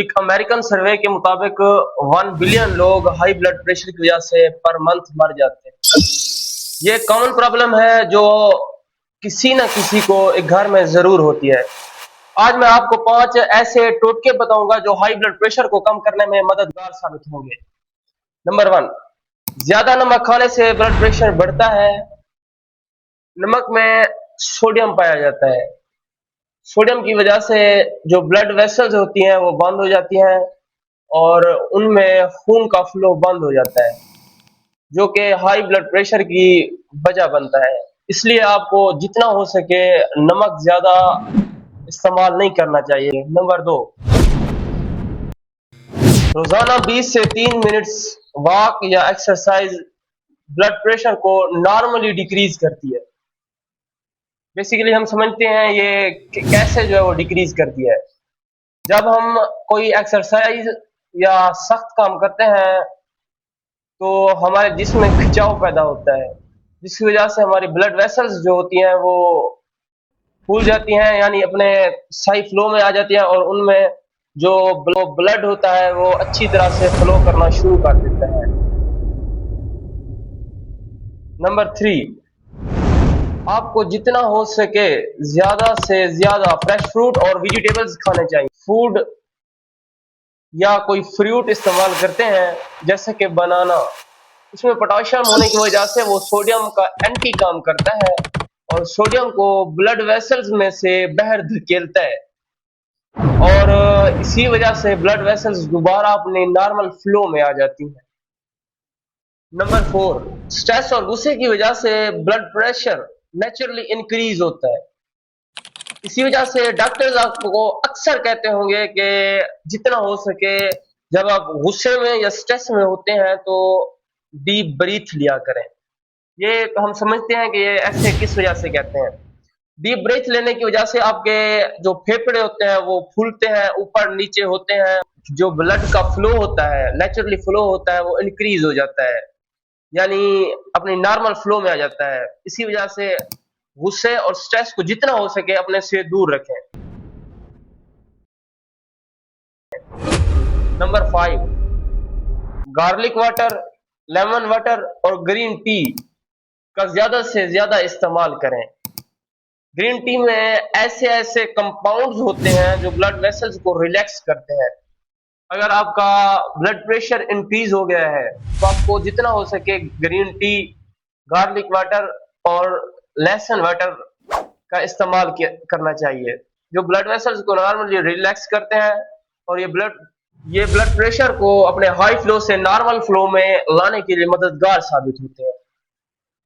एक अमेरिकन सर्वे के मुताबिक 1 बिलियन लोग हाई ब्लड प्रेशर की वजह से पर मंथ मर जाते हैं। ये कॉमन प्रॉब्लम है जो किसी न किसी को एक घर में जरूर होती है। आज मैं आपको 5 ऐसे टोटके बताऊंगा जो हाई ब्लड प्रेशर को कम करने में मददगार साबित होंगे। नंबर 1, ज्यादा नमक खाने से ब्लड प्रेशर बढ़ता है। नमक में सोडियम पाया जाता है। सोडियम की वजह से जो ब्लड वेसल्स होती हैं वो बंद हो जाती हैं और उनमें खून का फ्लो बंद हो जाता है, जो कि हाई ब्लड प्रेशर की वजह बनता है। इसलिए आपको जितना हो सके नमक ज्यादा इस्तेमाल नहीं करना चाहिए। नंबर 2, रोजाना 20 से 3 मिनट्स वॉक या एक्सरसाइज ब्लड प्रेशर को नॉर्मली डिक्रीज करती है। बेसिकली हम समझते हैं ये कैसे जो है वो डिक्रीज करती है। जब हम कोई एक्सरसाइज या सख्त काम करते हैं तो हमारे जिस्म में खिंचाव पैदा होता है, जिसकी वजह से हमारी ब्लड वेसल्स जो होती हैं वो फूल जाती हैं, यानी अपने सही फ्लो में आ जाती हैं और उनमें जो ब्लड होता है वो अच्छी तरह से फ्लो करना शुरू कर देता है। नंबर 3, आपको जितना हो सके ज्यादा से ज्यादा फ्रेश फ्रूट और वेजिटेबल्स खाने चाहिए। फूड या कोई फ्रूट इस्तेमाल करते हैं जैसे कि बनाना, उसमें पोटेशियम होने की वजह से वो सोडियम का एंटी काम करता है और सोडियम को ब्लड वेसल्स में से बाहर धकेलता है और इसी वजह से ब्लड वेसल्स दोबारा अपने नॉर्मल फ्लो में आ जाती हैं। नंबर 4, स्ट्रेस और गुस्से की वजह से ब्लड प्रेशर नेचुरली इंक्रीज होता है। इसी वजह से डॉक्टर्स आपको अक्सर कहते होंगे कि जितना हो सके जब आप गुस्से में या स्ट्रेस में होते हैं तो डीप ब्रीथ लिया करें। ये हम समझते हैं कि ये ऐसे किस वजह से कहते हैं। डीप ब्रीथ लेने की वजह से आपके जो फेफड़े होते हैं वो फूलते हैं, ऊपर नीचे होते हैं, जो ब्लड का फ्लो होता है, नेचुरली फ्लो होता है, वो इंक्रीज हो जाता है, यानी अपनी नॉर्मल फ्लो में आ जाता है। इसी वजह से गुस्से और स्ट्रेस को जितना हो सके अपने से दूर रखें। Number 5, garlic water, lemon water और ग्रीन टी का ज्यादा से ज्यादा इस्तेमाल करें। ग्रीन टी में ऐसे ऐसे कंपाउंड्स होते हैं जो ब्लड वेसल्स को रिलैक्स करते हैं। अगर आपका ब्लड प्रेशर इंक्रीज हो गया है तो आपको जितना हो सके ग्रीन टी, गार्लिक वाटर और लहसुन वाटर का इस्तेमाल करना चाहिए, जो ब्लड वेसल्स को नॉर्मली रिलैक्स करते हैं और ये ब्लड प्रेशर को अपने हाई फ्लो से नॉर्मल फ्लो में लाने के लिए मददगार साबित होते हैं।